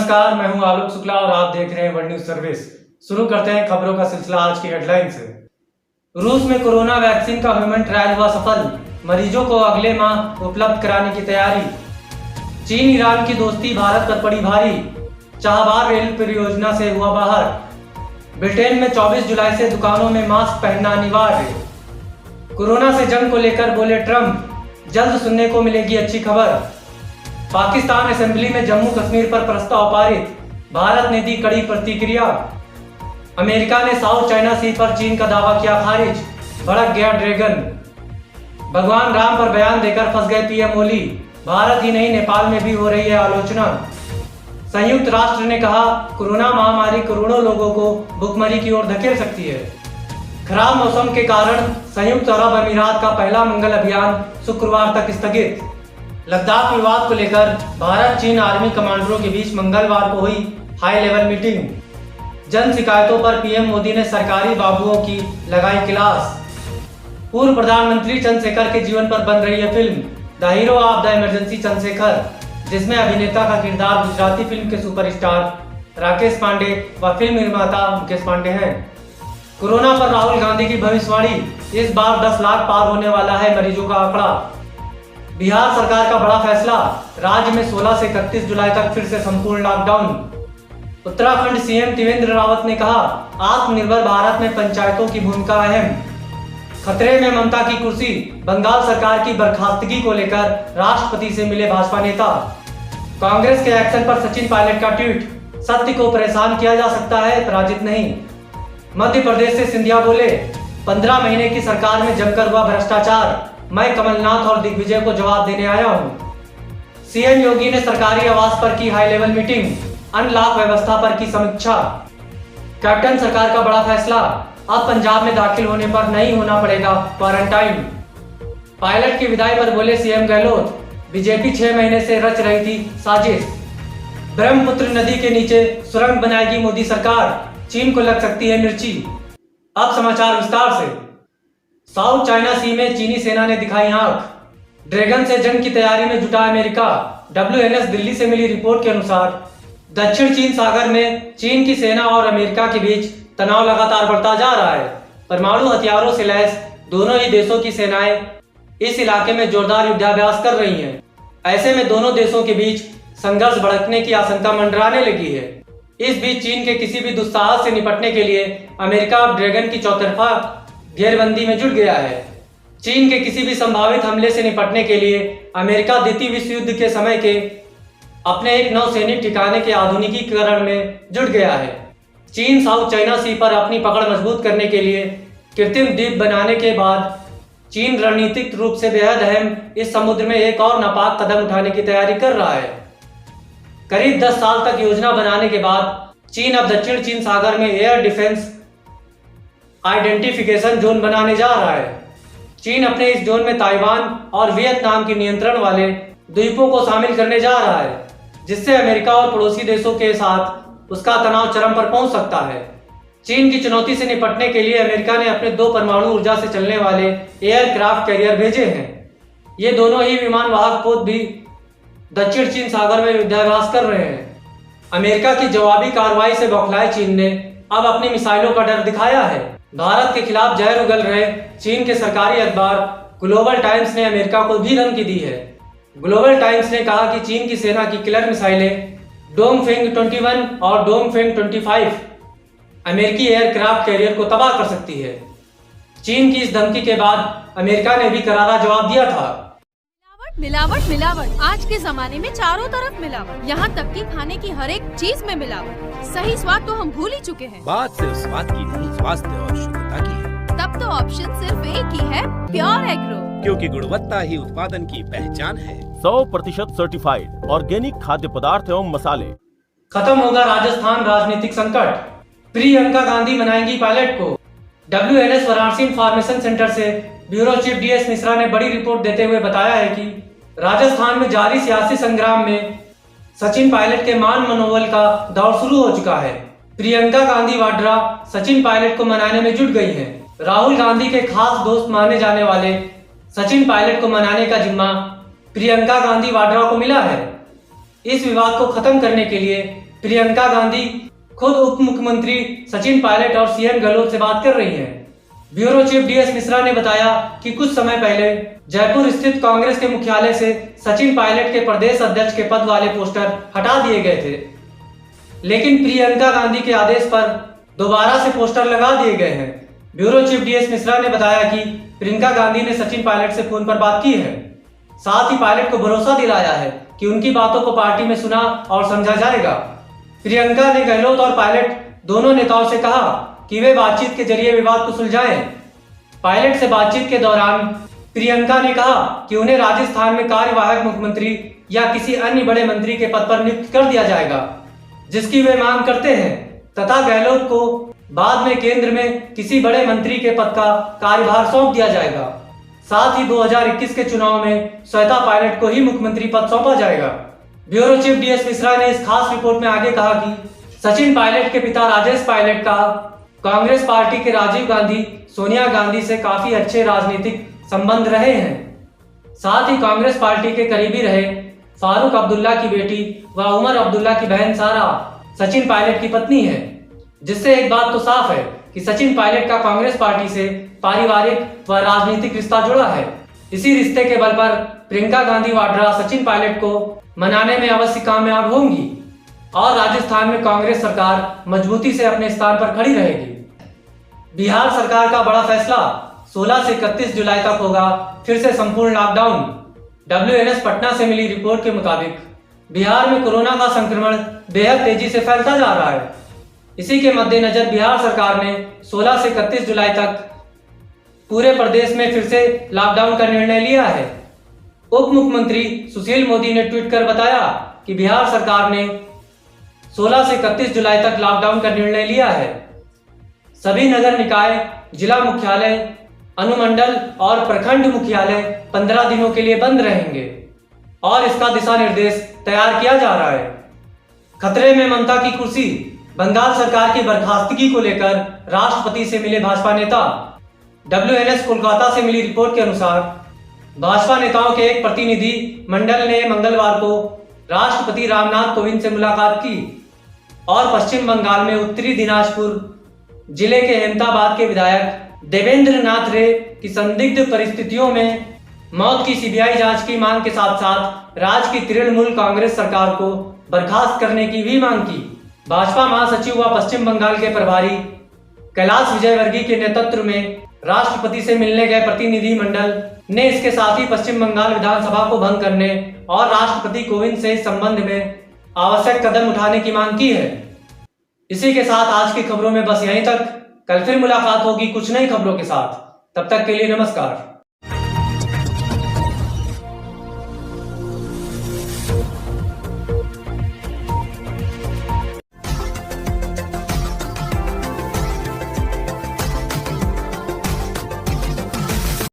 नमस्कार, मैं हूं आलोक शुक्ला और आप देख रहे हैं वर्ल्ड न्यूज सर्विस। शुरू करते हैं खबरों का सिलसिला आज की हेडलाइन से। रूस में कोरोना वैक्सीन का ह्यूमन ट्रायल हुआ सफल, मरीजों को अगले माह उपलब्ध कराने की तैयारी। चीन ईरान की दोस्ती भारत पर पड़ी भारी, चाबहार रेल परियोजना से हुआ बाहर। ब्रिटेन में 24 जुलाई से दुकानों में मास्क पहनना अनिवार्य। कोरोना से जंग को लेकर बोले ट्रंप, जल्द सुनने को मिलेगी अच्छी खबर। पाकिस्तान असेंबली में जम्मू कश्मीर पर प्रस्ताव पारित, भारत ने दी कड़ी प्रतिक्रिया। अमेरिका ने साउथ चाइना सी पर चीन का दावा किया खारिज, भड़क गया ड्रैगन। भगवान राम पर बयान देकर फंस गए पीएम ओली, भारत ही नहीं नेपाल में भी हो रही है आलोचना। संयुक्त राष्ट्र ने कहा, कोरोना महामारी करोड़ों लोगों को भुखमरी की ओर धकेल सकती है। खराब मौसम के कारण संयुक्त अरब अमीरात का पहला मंगल अभियान शुक्रवार तक स्थगित। लद्दाख विवाद को लेकर भारत चीन आर्मी कमांडरों के बीच मंगलवार को हुई हाई लेवल मीटिंग। जन शिकायतों पर पीएम मोदी ने सरकारी बाबुओं की लगाई क्लास। पूर्व प्रधानमंत्री चंद्रशेखर के जीवन पर बन रही है film the hero of the emergency Chandrashekhar, जिसमें अभिनेता का किरदार गुजराती फिल्म के सुपरस्टार राकेश पांडे व फिल्म निर्माता मुकेश पांडे हैं। कोरोना पर राहुल गांधी की भविष्यवाणी, इस बार 10 लाख पार होने वाला है मरीजों का आंकड़ा। बिहार सरकार का बड़ा फैसला, राज्य में 16 से 31 जुलाई तक फिर से संपूर्ण लॉकडाउन। उत्तराखंड सीएम त्रिवेंद्र रावत ने कहा, आत्मनिर्भर भारत में पंचायतों की भूमिका अहम। खतरे में ममता की कुर्सी, बंगाल सरकार की बर्खास्तगी को लेकर राष्ट्रपति से मिले भाजपा नेता। कांग्रेस के एक्शन पर सचिन पायलट का ट्वीट, सत्य को परेशान किया जा सकता है, पराजित नहीं। मध्य प्रदेश से सिंधिया बोले, 15 महीने की सरकार में जमकर हुआ भ्रष्टाचार, मैं कमलनाथ और दिग्विजय को जवाब देने आया हूं। सीएम योगी ने सरकारी आवास पर की हाई लेवल मीटिंग, अनलॉक व्यवस्था पर की समीक्षा। कैप्टन सरकार का बड़ा फैसला, अब पंजाब में दाखिल होने पर नहीं होना पड़ेगा क्वारंटाइन। पायलट की विदाई पर बोले सीएम गहलोत, बीजेपी 6 महीने से रच रही थी साजिश। ब्रह्मपुत्र नदी के नीचे सुरंग बनाएगी मोदी सरकार, चीन को लग सकती है मिर्ची। अब समाचार विस्तार से। साउथ चाइना सी में चीनी सेना ने दिखाई आंख, ड्रैगन से जंग की तैयारी में जुटा अमेरिका। WNS दिल्ली से मिली रिपोर्ट के अनुसार दक्षिण चीन सागर में चीन की सेना और अमेरिका के बीच तनाव लगातार बढ़ता जा रहा है। परमाणु हथियारों से लैस दोनों ही देशों की सेनाएं इस इलाके में जोरदार युद्धाभ्यास कर रही हैं। ऐसे में दोनों देशों के बीच संघर्ष भड़कने की आशंका मंडराने लगी है। इस बीच चीन के किसी भी दुस्साहस से निपटने के लिए अमेरिका अब ड्रैगन की चौतरफा घेरबंदी में जुट गया है। चीन के किसी भी संभावित हमले से निपटने के लिए अमेरिका द्वितीय विश्व युद्ध के समय के अपने एक नौसैनिक ठिकाने के आधुनिकीकरण में जुट गया है। चीन साउथ चाइना सी पर अपनी पकड़ मजबूत करने के लिए कृत्रिम द्वीप बनाने के बाद चीन रणनीतिक रूप से बेहद अहम इस समुद्र में एक और नापाक कदम उठाने की तैयारी कर रहा है। करीब 10 साल तक योजना बनाने के बाद चीन अब दक्षिण चीन सागर में एयर डिफेंस आइडेंटिफिकेशन जोन बनाने जा रहा है। चीन अपने इस जोन में ताइवान और वियतनाम के नियंत्रण वाले द्वीपों को शामिल करने जा रहा है, जिससे अमेरिका और पड़ोसी देशों के साथ उसका तनाव चरम पर पहुंच सकता है। चीन की चुनौती से निपटने के लिए अमेरिका ने अपने 2 परमाणु ऊर्जा से चलने वाले एयरक्राफ्ट कैरियर भेजे हैं। ये दोनों ही विमान वाहक पोत भी दक्षिण चीन सागर में युद्धाभ्यास कर रहे हैं। अमेरिका की जवाबी कार्रवाई से बौखलाए चीन ने अब अपनी मिसाइलों का डर दिखाया है। भारत के खिलाफ जहर उगल रहे चीन के सरकारी अखबार ग्लोबल टाइम्स ने अमेरिका को भी धमकी दी है। ग्लोबल टाइम्स ने कहा कि चीन की सेना की किलर मिसाइलें डोंगफेंग 21 और डोंगफेंग 25 अमेरिकी एयरक्राफ्ट कैरियर को तबाह कर सकती है। चीन की इस धमकी के बाद अमेरिका ने भी करारा जवाब दिया था। मिलावट मिलावट, आज के जमाने में चारों तरफ मिलावट, यहाँ तक कि खाने की हर एक चीज में मिलावट। सही स्वाद तो हम भूल ही चुके हैं। बात सिर्फ स्वाद की नहीं, स्वास्थ्य और शुद्धता की है। तब तो ऑप्शन सिर्फ एक ही है, प्योर एग्रो, क्योंकि गुणवत्ता ही उत्पादन की पहचान है। 100% सर्टिफाइड ऑर्गेनिक खाद्य पदार्थ एवं मसाले। खत्म होगा राजस्थान राजनीतिक संकट, प्रियंका गांधी मनाएंगी पायलट को। WNS वाराणसी इंफॉर्मेशन सेंटर से ब्यूरो चीफ DS मिश्रा ने बड़ी रिपोर्ट देते हुए बताया है कि राजस्थान में जारी सियासी संग्राम में सचिन पायलट के मान मनोबल का दौर शुरू हो चुका है। प्रियंका गांधी वाड्रा सचिन पायलट को मनाने में जुट गई हैं। राहुल गांधी के खास दोस्त माने जाने वाले सचिन पायलट को मनाने का जिम्मा प्रियंका गांधी वाड्रा को मिला है। इस विवाद को खत्म करने के लिए प्रियंका गांधी खुद उप मुख्यमंत्री सचिन पायलट और सीएम गहलोत से बात कर रही हैं। ब्यूरो चीफ डीएस मिश्रा ने बताया कि कुछ समय पहले जयपुर स्थित कांग्रेस के मुख्यालय से सचिन पायलट के प्रदेश अध्यक्ष के पद वाले पोस्टर हटा दिए गए थे, लेकिन प्रियंका गांधी के आदेश पर दोबारा से पोस्टर लगा दिए गए हैं। ब्यूरो चीफ डीएस मिश्रा ने बताया कि प्रियंका गांधी ने सचिन पायलट से फोन पर बात की है, साथ ही पायलट को भरोसा दिलाया है कि उनकी बातों को पार्टी में सुना और समझा जाएगा। प्रियंका ने गहलोत और पायलट दोनों नेताओं से कहा कि वे बातचीत के जरिए विवाद को सुलझाएं। पायलट से बातचीत के दौरान प्रियंका ने कहा कि उन्हें राजस्थान में कार्यवाहक मुख्यमंत्री या किसी अन्य बड़े मंत्री के पद पर नियुक्त कर दिया जाएगा, जिसकी वे मांग करते हैं, तथा गहलोत को बाद में केंद्र में किसी बड़े मंत्री के पद का कार्यभार सौंप दिया जाएगा। साथ ही 2021 के चुनाव में श्वेता पायलट को ही मुख्यमंत्री पद सौंपा जाएगा। ब्यूरो चीफ डीएस मिश्रा ने इस खास रिपोर्ट में आगे कहा कि सचिन पायलट के पिता राजेश पायलट का कांग्रेस पार्टी के राजीव गांधी, सोनिया गांधी से काफी अच्छे राजनीतिक संबंध रहे हैं। साथ ही कांग्रेस पार्टी के करीबी रहे फारूक अब्दुल्ला की बेटी व उमर अब्दुल्ला की बहन सारा सचिन पायलट की पत्नी है, जिससे एक बात तो साफ है कि सचिन पायलट का कांग्रेस पार्टी से पारिवारिक व राजनीतिक रिश्ता जुड़ा है। इसी रिश्ते के बल पर प्रियंका गांधी वाड्रा सचिन पायलट को मनाने में अवश्य कामयाब होंगी और राजस्थान में कांग्रेस सरकार मजबूती से अपने स्थान पर खड़ी रहेगी। बिहार सरकार का बड़ा फैसला, 16 से 31 जुलाई तक होगा फिर से संपूर्ण लॉकडाउन। WNS पटना से मिली रिपोर्ट के मुताबिक बिहार में कोरोना का संक्रमण बेहद तेजी से फैलता जा रहा है। इसी के मद्देनजर बिहार सरकार ने 16 से 31 जुलाई तक पूरे प्रदेश में फिर से लॉकडाउन का निर्णय लिया है। उप मुख्यमंत्री सुशील मोदी ने ट्वीट कर बताया कि बिहार सरकार ने 16 से 31 जुलाई तक लॉकडाउन का निर्णय लिया है। सभी नगर निकाय, जिला मुख्यालय, अनुमंडल और प्रखंड मुख्यालय 15 दिनों के लिए बंद रहेंगे और इसका दिशा निर्देश तैयार किया जा रहा है। खतरे में ममता की कुर्सी, बंगाल सरकार की बर्खास्तगी को लेकर राष्ट्रपति से मिले भाजपा नेता। WNS कोलकाता से मिली रिपोर्ट के अनुसार भाजपा नेताओं के एक प्रतिनिधि मंडल ने मंगलवार को राष्ट्रपति रामनाथ कोविंद से मुलाकात की और पश्चिम बंगाल में उत्तरी दिनाजपुर जिले के अहमदाबाद के विधायक देवेंद्र नाथ रे की संदिग्ध परिस्थितियों में मौत की सीबीआई जांच की मांग के साथ साथ राज्य की तृणमूल कांग्रेस सरकार को बर्खास्त करने की भी मांग की। भाजपा महासचिव व पश्चिम बंगाल के प्रभारी कैलाश विजयवर्गीय के नेतृत्व में राष्ट्रपति से मिलने गए प्रतिनिधि मंडल ने इसके साथ ही पश्चिम बंगाल विधानसभा को भंग करने और राष्ट्रपति कोविंद से इस संबंध में आवश्यक कदम उठाने की मांग की है। इसी के साथ आज की खबरों में बस यहीं तक। कल फिर मुलाकात होगी कुछ नई खबरों के साथ। तब तक के लिए नमस्कार।